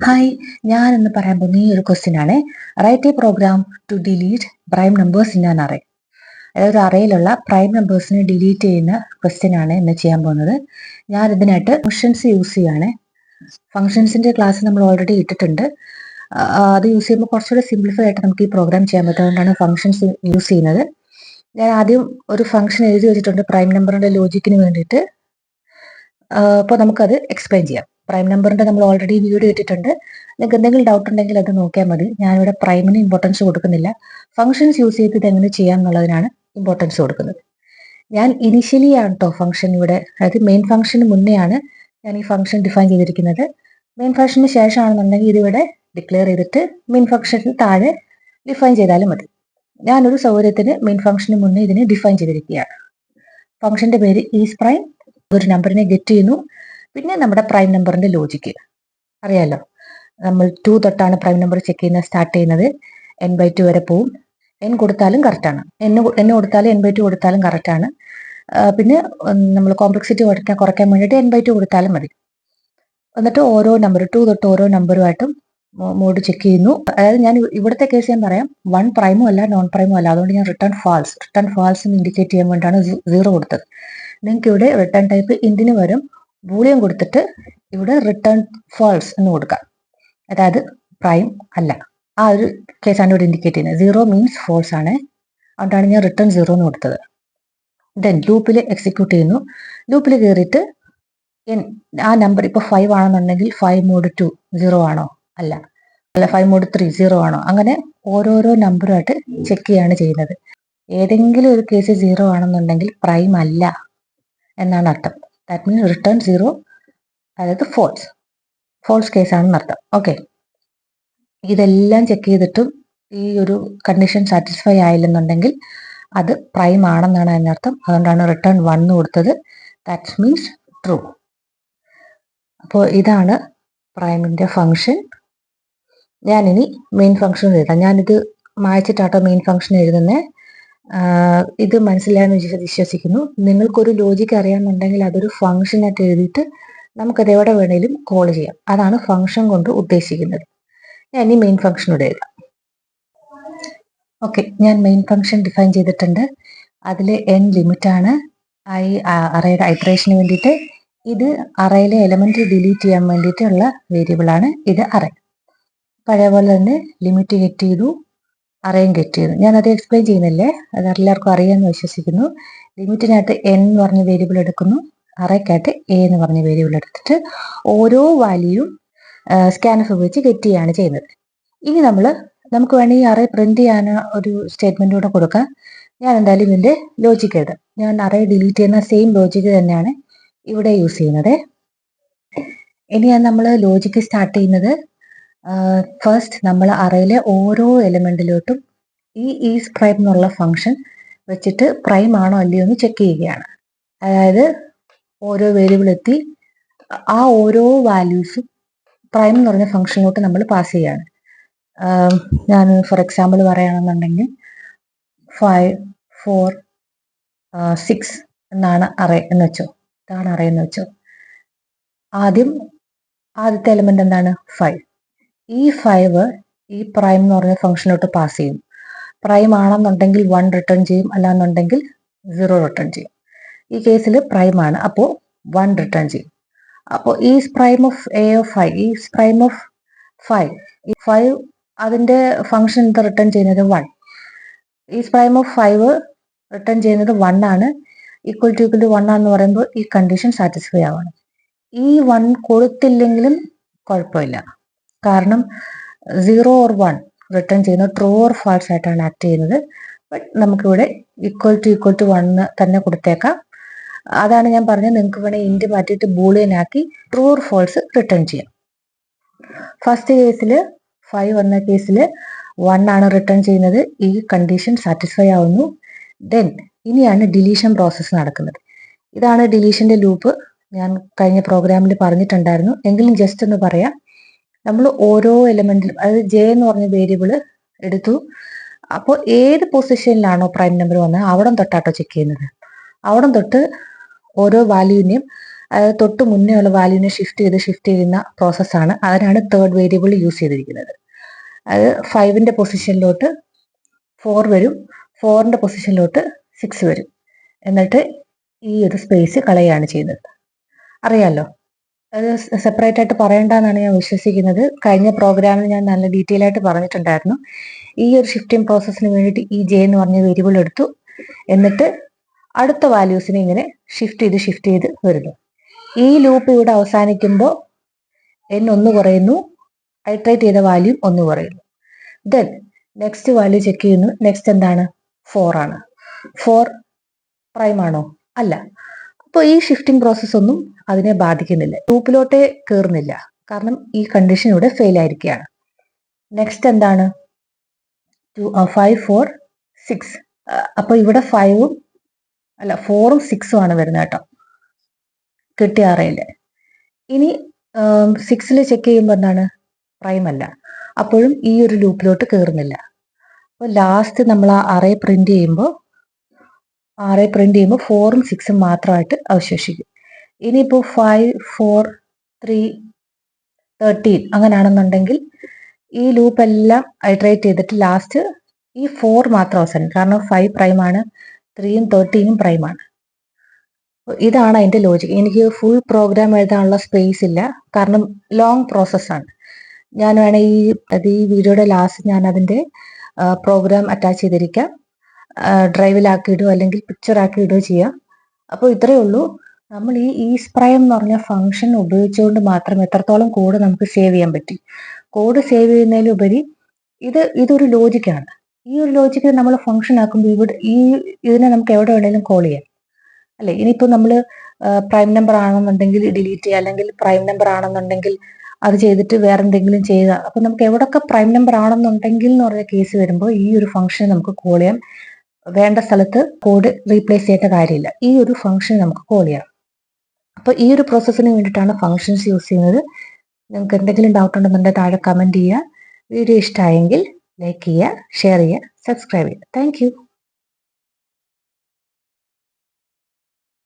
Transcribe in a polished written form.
Hi, ഞാൻ ഇന്ന് പറയാൻ പോകുന്ന ഈ ഒരു ക്വസ്റ്റ്യൻ ആണ്. Write a program to delete prime numbers in an array. അതായത് ഒരു അറേയിലുള്ള പ്രൈം നമ്പേഴ്സിനെ ഡിലീറ്റ് ചെയ്യുന്ന ക്വസ്റ്റ്യൻ ആണ് ഇന്ന് ചെയ്യാൻ പോകുന്നത്. ഞാൻ ഇതിനായിട്ട് ഫങ്ഷൻസ് യൂസ് ചെയ്യാണ്. ഫങ്ഷൻസിന്റെ ക്ലാസ് നമ്മൾ ഓൾറെഡി ഇട്ടിട്ടുണ്ട്. അത് യൂസ് ചെയ്യുമ്പോൾ കുറച്ചുകൂടെ സിംപ്ലിഫൈ ആയിട്ട് നമുക്ക് ഈ പ്രോഗ്രാം ചെയ്യാൻ പറ്റുന്നതുകൊണ്ടാണ് ഫങ്ഷൻസ് യൂസ് ചെയ്യുന്നത്. ഞാൻ ആദ്യം ഒരു ഫംഗ്ഷൻ എഴുതി വെച്ചിട്ടുണ്ട് പ്രൈം നമ്പറിന്റെ ലോജിക്കിന് വേണ്ടിയിട്ട്. അപ്പോൾ നമുക്കത് എക്സ്പ്ലെയിൻ ചെയ്യാം. പ്രൈം നമ്പറിന്റെ നമ്മൾ ഓൾറെഡി വീഡിയോ ഇട്ടിട്ടുണ്ട്. നിങ്ങൾക്ക് എന്തെങ്കിലും ഡൗട്ട് ഉണ്ടെങ്കിൽ അത് നോക്കിയാൽ മതി. ഞാനിവിടെ പ്രൈമിന് ഇമ്പോർട്ടൻസ് കൊടുക്കുന്നില്ല. ഫംഗ്ഷൻസ് യൂസ് ചെയ്ത് ഇത് എങ്ങനെ ചെയ്യാം എന്നുള്ളതിനാണ് ഇമ്പോർട്ടൻസ് കൊടുക്കുന്നത്. ഞാൻ ഇനിഷ്യലി ആണ് കേട്ടോ ഫംഗ്ഷൻ ഇവിടെ, അതായത് മെയിൻ ഫംഗ്ഷന് മുന്നെയാണ് ഞാൻ ഈ ഫംഗ്ഷൻ ഡിഫൈൻ ചെയ്തിരിക്കുന്നത്. മെയിൻ ഫംഗ്ഷന് ശേഷമാണെന്നുണ്ടെങ്കിൽ ഇതിവിടെ ഡിക്ലെയർ ചെയ്തിട്ട് മെയിൻ ഫംഗ്ഷന് താഴെ ഡിഫൈൻ ചെയ്താലും മതി. ഞാനൊരു സൗകര്യത്തിന് മെയിൻ ഫംഗ്ഷന് മുന്നേ ഇതിനെ ഡിഫൈൻ ചെയ്തിരിക്കുകയാണ്. ഫംഗ്ഷന്റെ പേര് ഈസ് പ്രൈം. ഒരു നമ്പറിനെ ഗെറ്റ് ചെയ്യുന്നു. പിന്നെ നമ്മുടെ പ്രൈം നമ്പറിന്റെ ലോജിക്ക് അറിയാലോ. നമ്മൾ 2 തൊട്ടാണ് പ്രൈം നമ്പർ ചെക്ക് ചെയ്യുന്നത്, സ്റ്റാർട്ട് ചെയ്യുന്നത്. n/2 വരെ പോവും. n കൊടുത്താലും കറക്റ്റാണ്, n കൊടുത്താലും n/2 കൊടുത്താലും കറക്റ്റാണ്. പിന്നെ നമ്മൾ കോംപ്ലക്സിറ്റി കുറയ്ക്കാൻ വേണ്ടിയിട്ട് n/2 കൊടുത്താലും മതി. എന്നിട്ട് ഓരോ നമ്പർ 2 തൊട്ട് ഓരോ നമ്പറുമായിട്ടും മോഡ് ചെക്ക് ചെയ്യുന്നു. അതായത് ഞാൻ ഇവിടുത്തെ കേസ് ഞാൻ പറയാം, 1 പ്രൈമും അല്ല നോൺ പ്രൈമും അല്ല. അതുകൊണ്ട് ഞാൻ റിട്ടേൺ ഫാൾസ് എന്ന് ഇൻഡിക്കേറ്റ് ചെയ്യാൻ വേണ്ടിയിട്ടാണ് 0 കൊടുത്തത്. നിങ്ങൾക്ക് ഇവിടെ റിട്ടേൺ ടൈപ്പ് ഇൻഡിന് വരും ബൂളിയം കൊടുത്തിട്ട് ഇവിടെ റിട്ടേൺ ഫാൾസ് എന്ന് കൊടുക്കാം. അതായത് പ്രൈം അല്ല, ആ ഒരു കേസാണ് ഇവിടെ ഇൻഡിക്കേറ്റ് ചെയ്യുന്നത്. 0 മീൻസ് ഫോൾസ് ആണ്. അതുകൊണ്ടാണ് ഞാൻ റിട്ടേൺ 0 എന്ന് കൊടുത്തത്. ദെൻ ലൂപ്പിൽ എക്സിക്യൂട്ട് ചെയ്യുന്നു. ലൂപ്പിൽ കയറിയിട്ട് ആ നമ്പർ ഇപ്പോൾ 5 ആണെന്നുണ്ടെങ്കിൽ 5 മോഡ് 2 0 ആണോ, അല്ല 5 മോഡ് 3 0 ആണോ, അങ്ങനെ ഓരോരോ നമ്പറുമായിട്ട് ചെക്ക് ചെയ്യാണ് ചെയ്യുന്നത്. ഏതെങ്കിലും ഒരു കേസ് 0 ആണെന്നുണ്ടെങ്കിൽ പ്രൈം അല്ല എന്നാണ് അർത്ഥം. ദാറ്റ് മീൻസ് റിട്ടേൺ 0, അതായത് ഫോൾസ് കേസാണെന്ന് അർത്ഥം. ഓക്കെ, ഇതെല്ലാം ചെക്ക് ചെയ്തിട്ടും ഈ ഒരു കണ്ടീഷൻ സാറ്റിസ്ഫൈ ആയില്ലെന്നുണ്ടെങ്കിൽ അത് പ്രൈം ആണെന്നാണ് അതിനർത്ഥം. അതുകൊണ്ടാണ് റിട്ടേൺ 1 കൊടുത്തത്. That means true. അപ്പോൾ ഇതാണ് പ്രൈമിന്റെ ഫംഗ്ഷൻ. ഞാനിനി മെയിൻ ഫംഗ്ഷൻ എഴുതാം. ഞാനിത് മായ്ച്ചിട്ടാട്ടോ മെയിൻ ഫംഗ്ഷൻ എഴുതുന്നത്. ഇത് മനസ്സിലായെന്ന് വിശ്വസിക്കുന്നു. നിങ്ങൾക്കൊരു ലോജിക്ക് അറിയാമെന്നുണ്ടെങ്കിൽ അതൊരു ഫംഗ്ഷനായിട്ട് എഴുതിയിട്ട് നമുക്കത് എവിടെ വേണേലും കോൾ ചെയ്യാം. അതാണ് ഫംഗ്ഷൻ കൊണ്ട് ഉദ്ദേശിക്കുന്നത്. ഞാൻ ഇനി മെയിൻ ഫംഗ്ഷനോട് എഴുതാം. ഓക്കെ, ഞാൻ മെയിൻ ഫംഗ്ഷൻ ഡിഫൈൻ ചെയ്തിട്ടുണ്ട്. അതിൽ n ലിമിറ്റ് ആണ്. അറേയുടെ ഐറ്ററേഷന് വേണ്ടിയിട്ട്. ഇത് അറേയിലെ എലമെന്റ് ഡിലീറ്റ് ചെയ്യാൻ വേണ്ടിയിട്ടുള്ള വേരിയബിൾ ആണ്. ഇത് അറേ. പഴയ പോലെ തന്നെ ലിമിറ്റ് ഗെറ്റ് ചെയ്തു, അറേയും ഗെറ്റ് ചെയ്തു. ഞാനത് എക്സ്പ്ലെയിൻ ചെയ്യുന്നില്ലേ, അത് എല്ലാവർക്കും അറിയാമെന്ന് വിശ്വസിക്കുന്നു. ലിമിറ്റിനായിട്ട് n എന്ന് പറഞ്ഞ വേരിയബിൾ എടുക്കുന്നു, അറേക്കായിട്ട് a എന്ന് പറഞ്ഞ വേരിയബിൾ എടുത്തിട്ട് ഓരോ വാല്യൂയും സ്കാൻഫ് ഉപയോഗിച്ച് ഗെറ്റ് ചെയ്യുകയാണ് ചെയ്യുന്നത്. ഇനി നമുക്ക് വേണമെങ്കിൽ അറേ പ്രിന്റ് ചെയ്യാൻ ഒരു സ്റ്റേറ്റ്മെന്റ് കൂടെ കൊടുക്കാം. ഞാൻ എന്തായാലും ഇതിന്റെ ലോജിക്ക് എഴുതാം. ഞാൻ അറേ ഡിലീറ്റ് ചെയ്യുന്ന സെയിം ലോജിക്ക് തന്നെയാണ് ഇവിടെ യൂസ് ചെയ്യുന്നത്. ഇനി നമ്മൾ ലോജിക്ക് സ്റ്റാർട്ട് ചെയ്യുന്നത്, ഫസ്റ്റ് നമ്മൾ അറേയിലെ ഓരോ എലമെന്റിലോട്ടും ഈ ഈസ് പ്രൈം എന്നുള്ള ഫംഗ്ഷൻ വെച്ചിട്ട് പ്രൈം ആണോ അല്ലയോ എന്ന് ചെക്ക് ചെയ്യുകയാണ്. അതായത് ഓരോ വേരിയബിൾ എത്തി ആ ഓരോ വാല്യൂസും പ്രൈം എന്ന് പറഞ്ഞ ഫംഗ്ഷനിലോട്ട് നമ്മൾ പാസ് ചെയ്യാണ്. ഞാൻ ഫോർ എക്സാമ്പിൾ പറയുകയാണെന്നുണ്ടെങ്കിൽ 5 4 6 എന്നാണ് അറേ എന്ന് വെച്ചോ. ഇതാണ് അറേ എന്ന് വെച്ചോ. ആദ്യത്തെ എലമെന്റ് എന്താണ്? 5. ഈ 5 ഈ പ്രൈം എന്ന് പറഞ്ഞ ഫംഗ്ഷനിലോട്ട് പാസ് ചെയ്യും. പ്രൈം ആണെന്നുണ്ടെങ്കിൽ 1 റിട്ടേൺ ചെയ്യും, അല്ലാന്നുണ്ടെങ്കിൽ 0 റിട്ടേൺ ചെയ്യും. ഈ കേസിൽ പ്രൈം ആണ്, അപ്പോൾ 1 റിട്ടേൺ ചെയ്യും. അപ്പോൾ is prime of A of 5, is prime of 5, ഈ 5 അതിന്റെ ഫംഗ്ഷൻ എന്താ റിട്ടേൺ ചെയ്യുന്നത്? 1. ഈസ് പ്രൈം ഓഫ് 5 റിട്ടേൺ ചെയ്യുന്നത് 1 ആണ്. ഈക്വൽ ടു 1 ആണെന്ന് പറയുമ്പോൾ ഈ കണ്ടീഷൻ സാറ്റിസ്ഫൈ ആവാണ്. ഈ 1 കൊടുത്തില്ലെങ്കിലും കുഴപ്പമില്ല, കാരണം 0 ഓർ 1 റിട്ടേൺ ചെയ്യുന്നത് ട്രൂ ഓർ ഫാൾസ് ആയിട്ടാണ് ആക്ട് ചെയ്യുന്നത്. ബട്ട് നമുക്കിവിടെ ഈക്വൽ ടു 1 തന്നെ കൊടുത്തേക്കാം. അതാണ് ഞാൻ പറഞ്ഞത്, നിങ്ങൾക്ക് വേണമെങ്കിൽ ഇൻഡ് മാറ്റിയിട്ട് ബൂളിയൻ ആക്കി ട്രൂ ഓർ ഫാൾസ് റിട്ടേൺ ചെയ്യാം. ഫസ്റ്റ് കേസിൽ 5 വന്ന കേസിൽ 1 ആണ് റിട്ടേൺ ചെയ്യുന്നത്. ഈ കണ്ടീഷൻ സാറ്റിസ്ഫൈ ആവുന്നു. ദെൻ ഇനിയാണ് ഡിലീഷൻ പ്രോസസ്സ് നടക്കുന്നത്. ഇതാണ് ഡിലീഷന്റെ ലൂപ്പ്. ഞാൻ കഴിഞ്ഞ പ്രോഗ്രാമിൽ പറഞ്ഞിട്ടുണ്ടായിരുന്നു, എങ്കിലും ജസ്റ്റ് ഒന്ന് പറയാം. നമ്മൾ ഓരോ എലമെന്റിലും, അതായത് ജെ എന്ന് പറഞ്ഞ വേരിയബിൾ എടുത്തു. അപ്പോൾ ഏത് പൊസിഷനിലാണോ പ്രൈം നമ്പർ വന്നത് അവിടെ തൊട്ടാട്ടോ ചെക്ക് ചെയ്യുന്നത്. അവിടെ തൊട്ട് ഓരോ വാല്യൂവിനെയും അതായത് തൊട്ട് മുന്നേ ഉള്ള വാല്യൂവിനെ ഷിഫ്റ്റ് ചെയ്യുന്ന പ്രോസസ്സാണ്. അതിനാണ് തേർഡ് വേരിയബിൾ യൂസ് ചെയ്തിരിക്കുന്നത്. അത് 5ന്റെ പൊസിഷനിലോട്ട് 4 വരും, 4ന്റെ പൊസിഷനിലോട്ട് 6 വരും. എന്നിട്ട് ഈ ഒരു സ്പേസ് കളയുകയാണ് ചെയ്യുന്നത്. അറിയാലോ, അത് സെപ്പറേറ്റ് ആയിട്ട് പറയേണ്ടെന്നാണ് ഞാൻ വിശ്വസിക്കുന്നത്. കഴിഞ്ഞ പ്രോഗ്രാമിൽ ഞാൻ നല്ല ഡീറ്റെയിൽ ആയിട്ട് പറഞ്ഞിട്ടുണ്ടായിരുന്നു. ഈ ഒരു ഷിഫ്റ്റിംഗ് പ്രോസസ്സിന് വേണ്ടിയിട്ട് ഈ ജെ എന്ന് പറഞ്ഞ വേരിയബിൾ എടുത്തു, എന്നിട്ട് അടുത്ത വാല്യൂസിനെ ഇങ്ങനെ ഷിഫ്റ്റ് ചെയ്ത് വരുന്നു. ഈ ലൂപ്പ് ഇവിടെ അവസാനിക്കുമ്പോൾ n 1 കുറയുന്നു, ഐട്രേറ്റ് ചെയ്ത വാല്യൂ 1 കുറയുന്നു. ദെൻ നെക്സ്റ്റ് വാല്യൂ ചെക്ക് ചെയ്യുന്നു. നെക്സ്റ്റ് എന്താണ്? 4 ആണ്. 4 പ്രൈം ആണോ? അല്ല. അപ്പോൾ ഈ ഷിഫ്റ്റിംഗ് പ്രോസസ് ഒന്നും അതിനെ ബാധിക്കുന്നില്ല, ലൂപ്പിലോട്ടേ കയറുന്നില്ല, കാരണം ഈ കണ്ടീഷൻ ഇവിടെ ഫെയിൽ ആയിരിക്കുകയാണ്. നെക്സ്റ്റ് എന്താണ്? 5 4 6. അപ്പോൾ ഇവിടെ 4ഉം 6ഉം ആണ് വരുന്നത് കേട്ടോ, കിട്ടിയ അറയിൽ. ഇനി 6ൽ ചെക്ക് ചെയ്യുമ്പോൾ എന്താണ്? പ്രൈം അല്ല, അപ്പോഴും ഈ ഒരു ലൂപ്പിലോട്ട് കയറുന്നില്ല. അപ്പോൾ ലാസ്റ്റ് നമ്മൾ ആ അറേ പ്രിന്റ് ചെയ്യുമ്പോൾ 4ഉം 6ഉം മാത്രമായിട്ട് അവശേഷിക്കും. ഇനിയിപ്പോൾ 5 4 3 13 അങ്ങനെയാണെന്നുണ്ടെങ്കിൽ ഈ ലൂപ്പ് എല്ലാം ഐട്രേറ്റ് ചെയ്തിട്ട് ലാസ്റ്റ് ഈ 4 മാത്രം അവസാനം, കാരണം 5 പ്രൈമാണ്, 3ഉം 13ഉം പ്രൈമാണ്. ഇതാണ് അതിന്റെ ലോജിക്. എനിക്ക് ഫുൾ പ്രോഗ്രാം എഴുതാനുള്ള സ്പേസ് ഇല്ല, കാരണം ലോങ് പ്രോസസ്സാണ്. ഞാൻ വേണമെങ്കിൽ ഈ വീഡിയോയുടെ ലാസ്റ്റ് ഞാൻ അതിന്റെ പ്രോഗ്രാം അറ്റാച്ച് ചെയ്തിരിക്കാം, ഡ്രൈവിലാക്കി ഇടുകയോ അല്ലെങ്കിൽ പിക്ചർ ആക്കി ഇടുകയോ ചെയ്യാം. അപ്പോൾ ഇത്രയേ ഉള്ളൂ. നമ്മൾ ഈ ഈസ് പ്രൈം എന്ന് പറഞ്ഞ ഫംഗ്ഷൻ ഉപയോഗിച്ചുകൊണ്ട് മാത്രം എത്രത്തോളം കോഡ് നമുക്ക് സേവ് ചെയ്യാൻ പറ്റും. കോഡ് സേവ് ചെയ്യുന്നതിലുപരി ഇതൊരു ലോജിക്കാണ്. ഈ ഒരു ലോജിക്ക് നമ്മൾ ഫംഗ്ഷൻ ആക്കുമ്പോൾ ഇതിനെ നമുക്ക് എവിടെ വേണമെങ്കിലും കോൾ ചെയ്യാം, അല്ലെ? ഇനിയിപ്പോൾ നമ്മൾ പ്രൈം നമ്പർ ആണെന്നുണ്ടെങ്കിൽ ഡിലീറ്റ് ചെയ്യുക, അല്ലെങ്കിൽ പ്രൈം നമ്പർ ആണെന്നുണ്ടെങ്കിൽ അത് ചെയ്തിട്ട് വേറെ എന്തെങ്കിലും ചെയ്യുക. അപ്പൊ നമുക്ക് എവിടൊക്കെ പ്രൈം നമ്പർ ആണെന്നുണ്ടെങ്കിൽ എന്ന് പറഞ്ഞ കേസ് വരുമ്പോൾ ഈ ഒരു ഫംഗ്ഷൻ നമുക്ക് കോൾ ചെയ്യാം. വേണ്ട സ്ഥലത്ത് കോഡ് റീപ്ലേസ് ചെയ്യേണ്ട കാര്യമില്ല, ഈ ഒരു ഫംഗ്ഷൻ നമുക്ക് കോൾ ചെയ്യാം. അപ്പോൾ ഈ ഒരു പ്രോസസ്സിന് വേണ്ടിയിട്ടാണ് ഫംഗ്ഷൻസ് യൂസ് ചെയ്യുന്നത്. നിങ്ങൾക്ക് എന്തെങ്കിലും ഡൗട്ട് ഉണ്ടെന്നുണ്ടെങ്കിൽ താഴെ കമന്റ് ചെയ്യുക. വീഡിയോ ഇഷ്ടമായെങ്കിൽ ലൈക്ക് ചെയ്യുക, ഷെയർ ചെയ്യുക, സബ്സ്ക്രൈബ് ചെയ്യുക. താങ്ക്